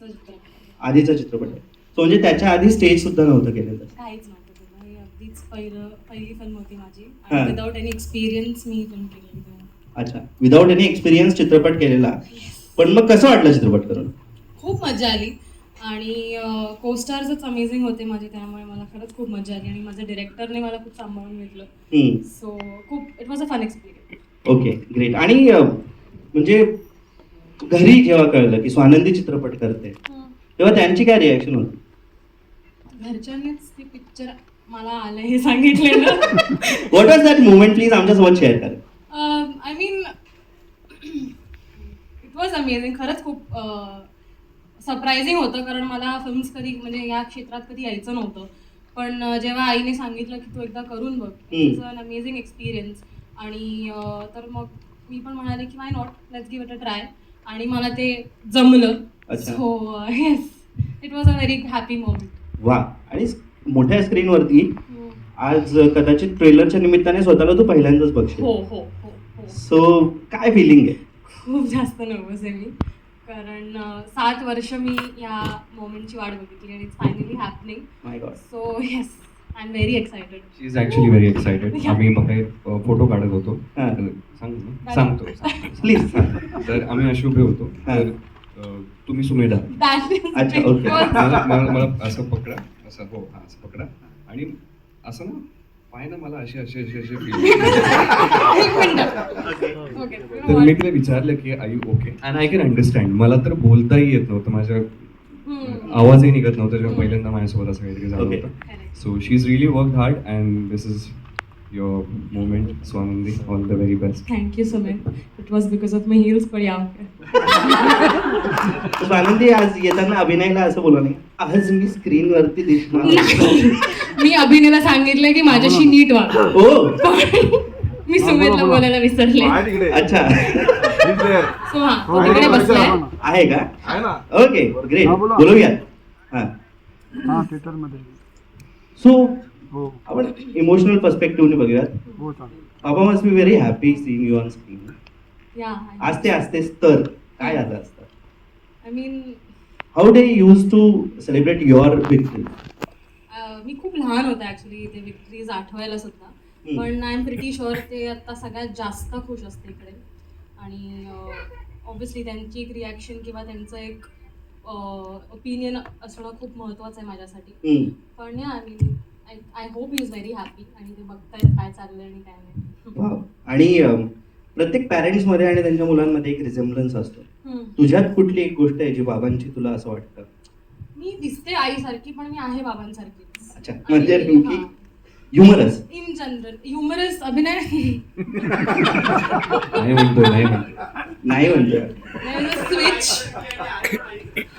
आधीचा चित्रपट आहे. सो म्हणजे त्याच्या आधी स्टेज सुद्धा नव्हतं केलेलं. काहीच नव्हतं केलं. ही अगदीच पहिली फिल्म होती माझी हां. आणि विदाऊट एनी एक्सपिरियन्स मी फिल्म केलेली तेव्हा. अच्छा, विदाऊट एनी एक्सपिरियन्स चित्रपट केलेला. पण मग कसं वाटलं चित्रपट करून? खूप मजा आली आणि को-स्टार्सच अमेझिंग होते माझे, त्यामुळे मला खरंच खूप मजा आली आणि माझ्या डिरेक्टरने मला खूप सांभाळून घेतलं. सो खूप it was a fun experience. Okay, great. आणि म्हणजे घरी जेव्हा कळलं की स्वानंदी चित्रपट करते, तेव्हा त्यांची काय रिॲक्शन होती? घरच्यांनीच ते पिक्चर मला आलं हे सांगितलेलं. What was that moment, please आमच्यासोबत शेअर करा. I mean it was amazing. खरंच खूप सरप्रायझिंग होतं, कारण मला फिल्म्स कधी म्हणजे या क्षेत्रात कधी यायचं नव्हतं. पण जेव्हा आईने सांगितलं की तू एकदा करून बघ, इट्स अन अमेझिंग एक्सपिरियन्स. आणि तर मग मी पण म्हणाले की why not, let's give it a try. आणि मला ते जमलं. अच्छा. So yes, it was a very happy moment. वा. आणि मोठ्या स्क्रीनवरती आज कदाचित ट्रेलरच्या निमित्ताने स्वतःला तू पहिल्यांदाच बघशील. हो हो हो हो. सो काय फिलिंग आहे? खूप जास्त नर्वस आहे मी, कारण 7 वर्ष मी या मोमेंटची वाट बघितली आणि it's finally happening. My God. So yes, I am very excited. She is actually very excited. आम्ही बाहेर फोटो काढत होतो. हां. सांगतो. प्लीज. तर आम्ही अशुभ होतो. तर तुम्ही सुमेधा. अच्छा, ओके. मला असं पकडा, असं हो हां असं पकडा आणि असं ना पाय ना मला असे असे असे असे फील. तर मी तिला विचारलं की I you okay and I can understand. मला तर बोलताही येत नव्हतं, माझ्या आवाजही निघत नव्हता जेव्हा पहिल्यांदा माझ्यासोबत असं काहीतरी झालं होतं. So she is really work hard and this is your moment, Swanandi. All the very best. Thank you, Sumit. It was because of my heels, but yeah. Swanandi, आज येताना अभिनयला असं बोला नाही, आज मी स्क्रीनवरती दिसणार. मी अभिनेला सांगितलंय की माझ्याशी नीट वाग. हो. मी सुमितला बोलायला विसरले. अच्छा. सो हा, तो तिकडे बसलाय. आहे का? आहे ना. Okay, great. बोलूयात. हां. हा थिएटरमध्ये. सो हो आपण इमोशनल पर्स्पेक्टिव्हने बघूयात. हो चालेल. पापा must be very happy seeing you on screen. या असते असतेच तर काय झालं असतं? I mean how they use to celebrate your victory? मी खूप लहान होते ॲक्च्युली ते विक्ट्रीज आठवायला सुद्धा. पण आय एम प्रिटी शुअर ते आता सगळ्यात जास्त खुश असते इकडे. आणि ऑब्व्हियसली त्यांची एक रिॲक्शन किंवा त्यांचं एक ओपिनियन असणं खूप महत्त्वाचं आहे माझ्यासाठी. पण या I mean I hope he is very happy आणि ते बघतायत काय चाललंय आणि काय नाही. आणि प्रत्येक पॅरेंट्समध्ये आणि त्यांच्या मुलांमध्ये एक रिझेम्बलन्स असतो. तुझ्यात कुठली एक गोष्ट आहे जी बाबांची तुला असं वाटतं? मी दिसते आईसारखी, पण मी आहे बाबांसारखी. अच्छा, म्हणजे नेमकी ह्युमरस. इन जनरल ह्युमरस अभिनय नाही म्हणतो. स्विच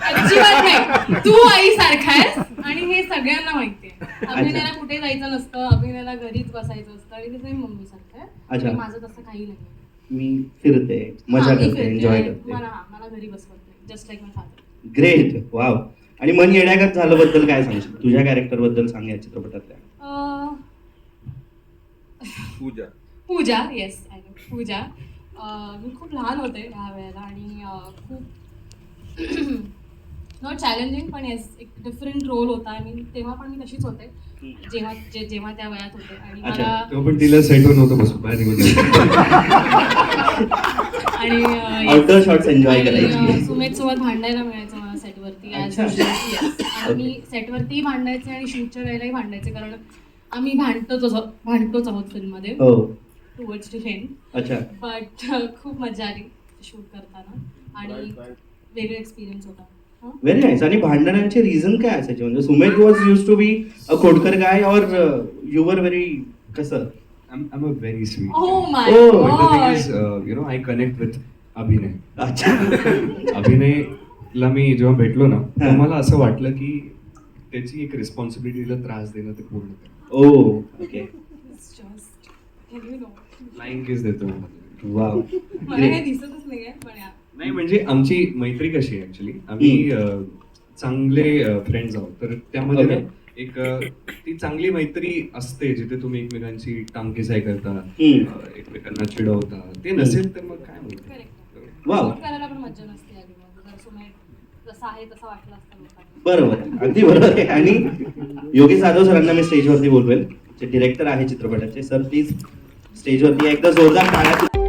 अजिबात नाही. तू आई सारखा आहेस आणि हे सगळ्यांना माहितीये. अभिनयाला कुठे जायचं नसतं, अभिनयाला घरीच बसायचं असतं आणि ते मम्मी सारखं आहे. अच्छा. माझं तसं काही नाही. मी फिरते, मजा करते, एन्जॉय करते. मला घरी बसवत जस्ट लाईक माय फादर. ग्रेट. वाव. आणि मन येण्यागत झालं बद्दल काय सांगशील? तुझ्या कॅरेक्टर बद्दल सांग या चित्रपटातल्या. पूजा येस, आय नो पूजा. मी खूप लहान होते ह्या वेळेला आणि खूप नॉट चॅलेंजिंग, पण येस एक डिफरंट रोल होता. आय मीन तेव्हा पण मी तशीच होते जेव्हा त्या वयात होते. आणि मला तो पण तिला सेटवर नव्हतं बसून बाहेर निघून आणि आउटडोर शॉट्स एन्जॉय करायची. सुमेध सोबत भांडायला मिळायचं मला सेटवरती. आणि मी सेटवरती भांडायचे आणि शूटच्या वेळेलाही भांडायचे, कारण आम्ही भांडतोच आहोत फिल्ममध्ये टुवर्ड्स टू एंड. अच्छा. बट खूप मजा आली शूट करताना आणि वेगळा एक्सपिरियन्स होता. Very nice. आणि भांडणांचे रिझन काय असायचे? म्हणजे Sumedh was use to be a खोडकर गाय और यू वर व्हेरी कसं? I'm a very sweet. Oh my But the thing God. is, I connect with अभिनय. अच्छा. अभिनयला मी जेव्हा भेटलो ना, तर मला असं वाटलं की त्याची एक रिस्पॉन्सिबिलिटीला त्रास देणं ते पूर्ण करतं. ओके. फ्लाइंग किस देतो. वाव. मला हे दिसतच नाहीये, पण नाही म्हणजे आमची मैत्री कशी आहे ऍक्च्युली, आम्ही चांगले फ्रेंड्स आहोत. तर त्यामध्ये ना एक ती चांगली मैत्री असते जिथे तुम्ही एकमेकांची टांगकेसाई करता, एकमेकांना चिडवता. ते नसेल तर मग काय म्हणतो. वाव. करायला पण मज्जा नसते. आधी मग जर सुमेध जसं आहे तसं वाटलं असतं लोकांना. बरोबर, अगदी बरोबर आहे. आणि योगेश जाधव सरांना मी स्टेजवरती बोलवेल, जे डिरेक्टर आहे चित्रपटाचे. सर प्लीज स्टेजवरती एकदा जोरदार टाळ्या.